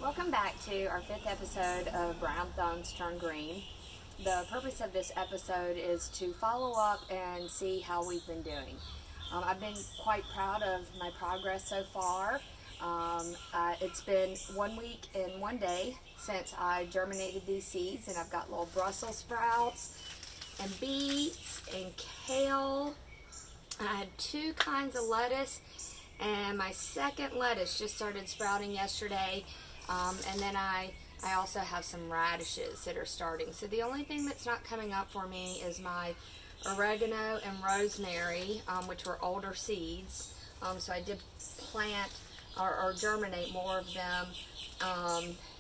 Welcome back to our 5th episode of Brown Thumbs Turn Green. The purpose of this episode is to follow up and see how we've been doing. I've been quite proud of my progress so far. It's been 1 week and 1 day since I germinated these seeds, and I've got little Brussels sprouts and beets and kale. I had 2 kinds of lettuce, and my second lettuce just started sprouting yesterday. And then I also have some radishes that are starting. So the only thing that's not coming up for me is my oregano and rosemary, which were older seeds. So I did plant or germinate more of them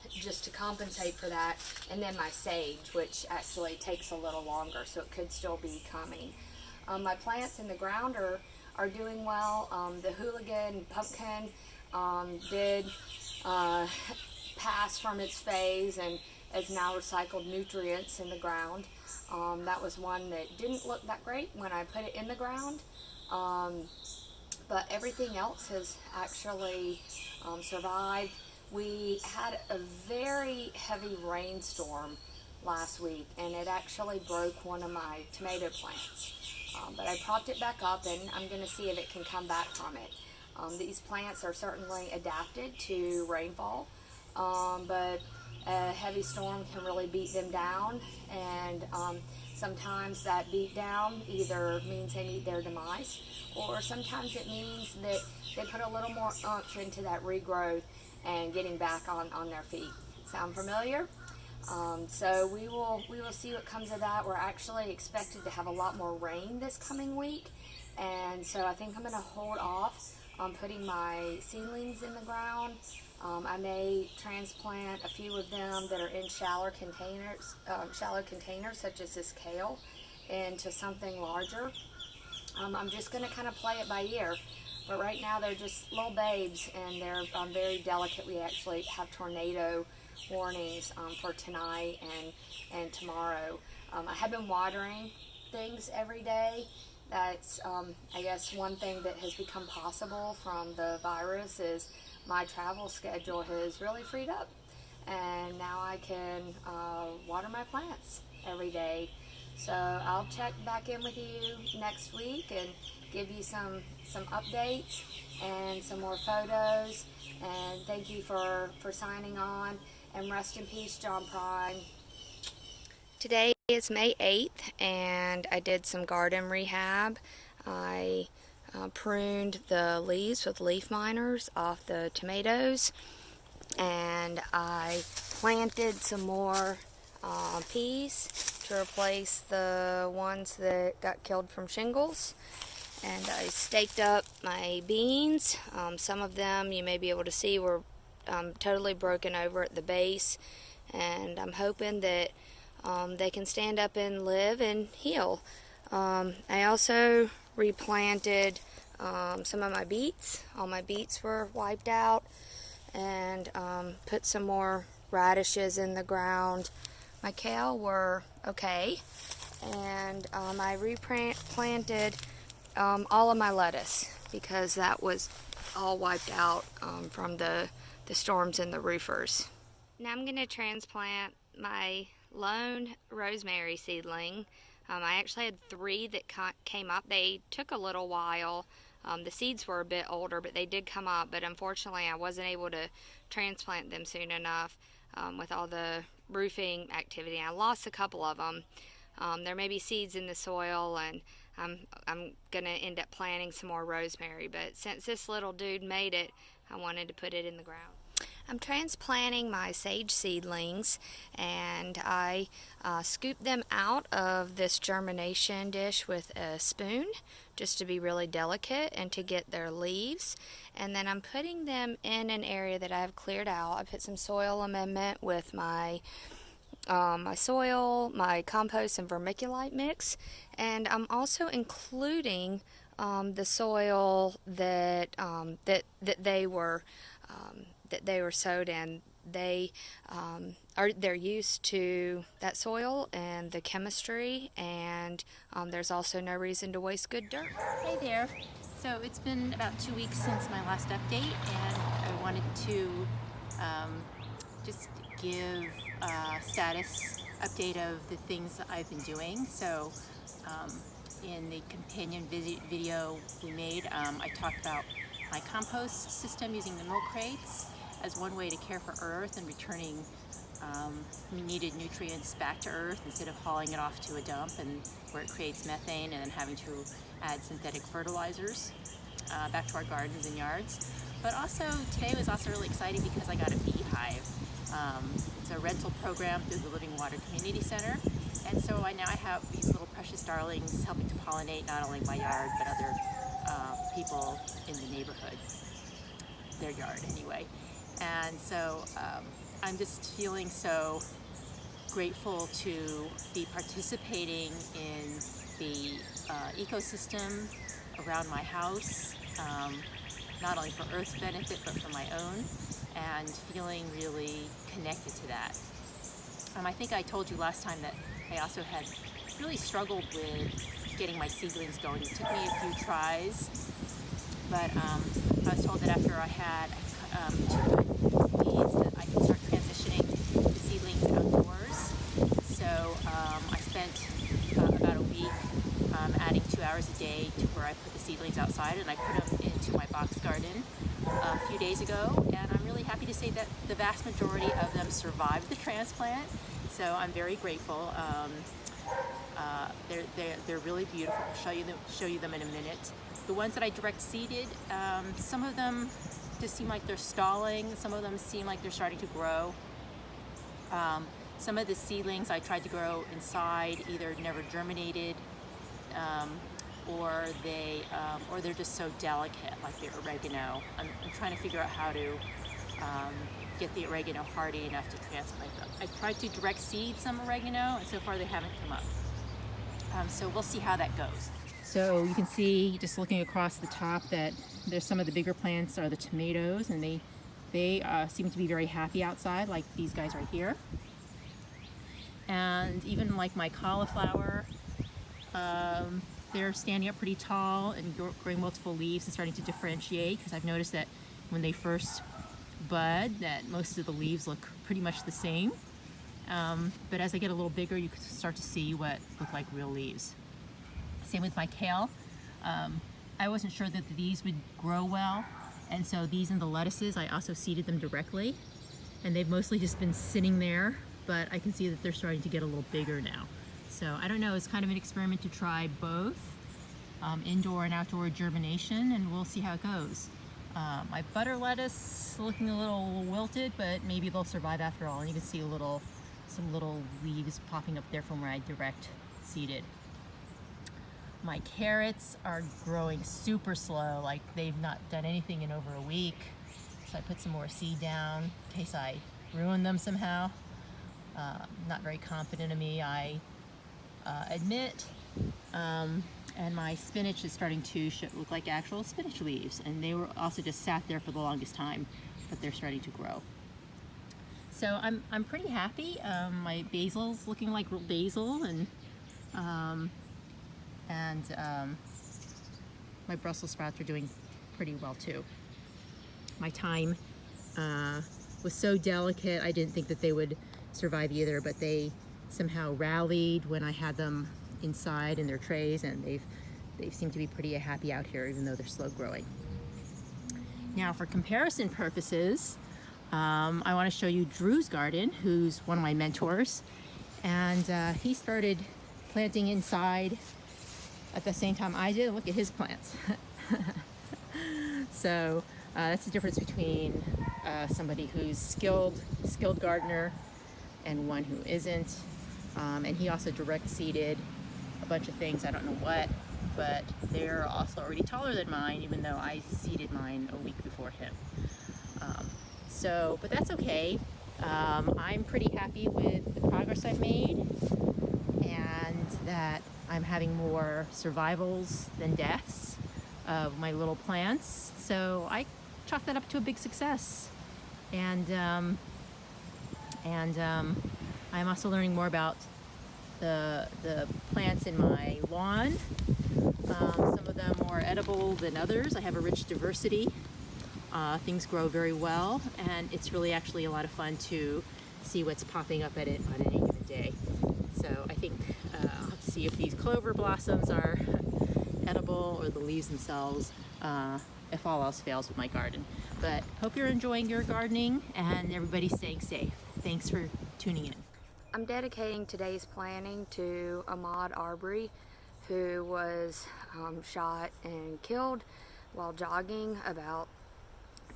just to compensate for that. And then my sage, which actually takes a little longer, so it could still be coming. My plants in the ground are doing well. The hooligan pumpkin did pass from its phase and has now recycled nutrients in the ground. That was one that didn't look that great when I put it in the ground, but everything else has actually survived. We had a very heavy rainstorm last week, and it actually broke one of my tomato plants. But I propped it back up, and I'm going to see if it can come back from it. These plants are certainly adapted to rainfall, but a heavy storm can really beat them down, and sometimes that beat down either means they meet their demise, or sometimes it means that they put a little more oomph into that regrowth and getting back on their feet. Sound familiar? So we will see what comes of that. We're actually expected to have a lot more rain this coming week, and so I think I'm going to hold off on putting my seedlings in the ground. I may transplant a few of them that are in shallow containers such as this kale into something larger. I'm just going to kind of play it by ear. But right now they're just little babes, and they're very delicate. We actually have tornado warnings for tonight and tomorrow. I have been watering things every day. That's, I guess, one thing that has become possible from the virus is my travel schedule has really freed up. And now I can water my plants every day. So I'll check back in with you next week and give you some updates and some more photos. And thank you for signing on. And rest in peace, John Prine. Today is May 8th, and I did some garden rehab. I pruned the leaves with leaf miners off the tomatoes, and I planted some more peas to replace the ones that got killed from shingles. And I staked up my beans. Some of them you may be able to see were totally broken over at the base, and I'm hoping that they can stand up and live and heal. I also replanted some of my beets. All my beets were wiped out, and put some more radishes in the ground. My kale were okay, and I replanted all of my lettuce because that was all wiped out from the storms and the roofers. Now I'm going to transplant my lone rosemary seedling. I actually had 3 that came up. They took a little while. The seeds were a bit older, but they did come up. But unfortunately, I wasn't able to transplant them soon enough with all the roofing activity. I lost a couple of them. There may be seeds in the soil, and I'm going to end up planting some more rosemary. But since this little dude made it, I wanted to put it in the ground. I'm transplanting my sage seedlings, and I scooped them out of this germination dish with a spoon just to be really delicate and to get their leaves. And then I'm putting them in an area that I've cleared out. I put some soil amendment with my soil, my compost, and vermiculite mix, and I'm also including the soil that they were sowed in. They're used to that soil and the chemistry, and there's also no reason to waste good dirt. Hey there. So it's been about 2 weeks since my last update, and I wanted to just give a status update of the things that I've been doing. So in the companion video we made, I talked about my compost system using the milk crates as one way to care for Earth and returning needed nutrients back to Earth instead of hauling it off to a dump and where it creates methane and then having to add synthetic fertilizers back to our gardens and yards. But also today was also really exciting because I got a beehive. It's a rental program through the Living Water Community Center, and so now I have these little precious darlings helping to pollinate not only my yard but other people in the neighborhood, their yard anyway. And so I'm just feeling so grateful to be participating in the ecosystem around my house, not only for Earth's benefit but for my own, and feeling really connected to that. I think I told you last time that I also had really struggled with getting my seedlings going. It took me a few tries, but I was told that after I had two good leaves that I could start transitioning the seedlings outdoors. So I spent about a week adding 2 hours a day to where I put the seedlings outside, and I put them into my box garden a few days ago, and I'm really happy to say that the vast majority of them survived the transplant, so I'm very grateful. They're really beautiful. I'll show you them in a minute. The ones that I direct seeded, some of them just seem like they're stalling, some of them seem like they're starting to grow. Some of the seedlings I tried to grow inside either never germinated, or they're just so delicate, like the oregano. I'm trying to figure out how to get the oregano hardy enough to transplant them. I tried to direct seed some oregano, and so far they haven't come up. So we'll see how that goes. So you can see, just looking across the top, that there's some of the bigger plants are the tomatoes, and they seem to be very happy outside, like these guys right here. And even like my cauliflower, they're standing up pretty tall and growing multiple leaves and starting to differentiate, because I've noticed that when they first bud that most of the leaves look pretty much the same. But as they get a little bigger, you can start to see what look like real leaves. Same with my kale. I wasn't sure that these would grow well, and so these and the lettuces, I also seeded them directly, and they've mostly just been sitting there, but I can see that they're starting to get a little bigger now. So I don't know, it's kind of an experiment to try both indoor and outdoor germination, and we'll see how it goes. My butter lettuce looking a little wilted, but maybe they'll survive after all. And you can see some little leaves popping up there from where I direct seeded. My carrots are growing super slow, like they've not done anything in over a week. So I put some more seed down in case I ruin them somehow. Not very confident of me, I admit. And my spinach is starting to look like actual spinach leaves, and they were also just sat there for the longest time, but they're starting to grow. So I'm pretty happy. My basil's looking like real basil, and my Brussels sprouts are doing pretty well too. My thyme was so delicate, I didn't think that they would survive either, but they somehow rallied when I had them inside in their trays, and they've seemed to be pretty happy out here, even though they're slow growing. Now, for comparison purposes, I want to show you Drew's garden, who's one of my mentors, and he started planting inside at the same time I did. Look at his plants. So that's the difference between somebody who's skilled gardener and one who isn't. And he also direct seeded a bunch of things, I don't know what, but they're also already taller than mine, even though I seeded mine a week before him. But that's okay. I'm pretty happy with the progress I've made, and that I'm having more survivals than deaths of my little plants. So I chalk that up to a big success. And I'm also learning more about the plants in my lawn. Some of them more edible than others. I have a rich diversity Things grow very well, and it's really actually a lot of fun to see what's popping up at it on any given day. So I think I'll have to see if these clover blossoms are edible or the leaves themselves, if all else fails with my garden. But hope you're enjoying your gardening and everybody's staying safe. Thanks for tuning in. I'm dedicating today's planning to Ahmaud Arbery, who was shot and killed while jogging about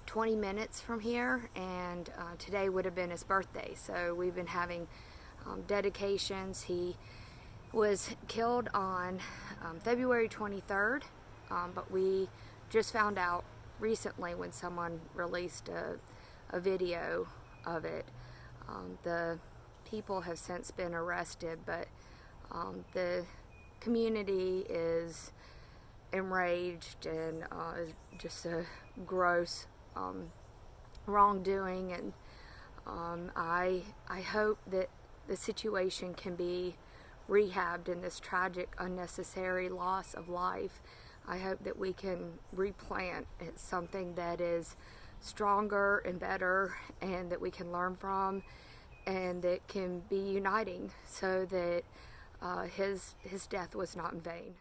20 minutes from here, and today would have been his birthday. So we've been having dedications. He was killed on February 23rd, but we just found out recently when someone released a video of it. The people have since been arrested, but the community is enraged, and just a gross wrongdoing, and I hope that the situation can be rehabbed in this tragic, unnecessary loss of life. I hope that we can replant something that is stronger and better, and that we can learn from, and that can be uniting, so that his death was not in vain.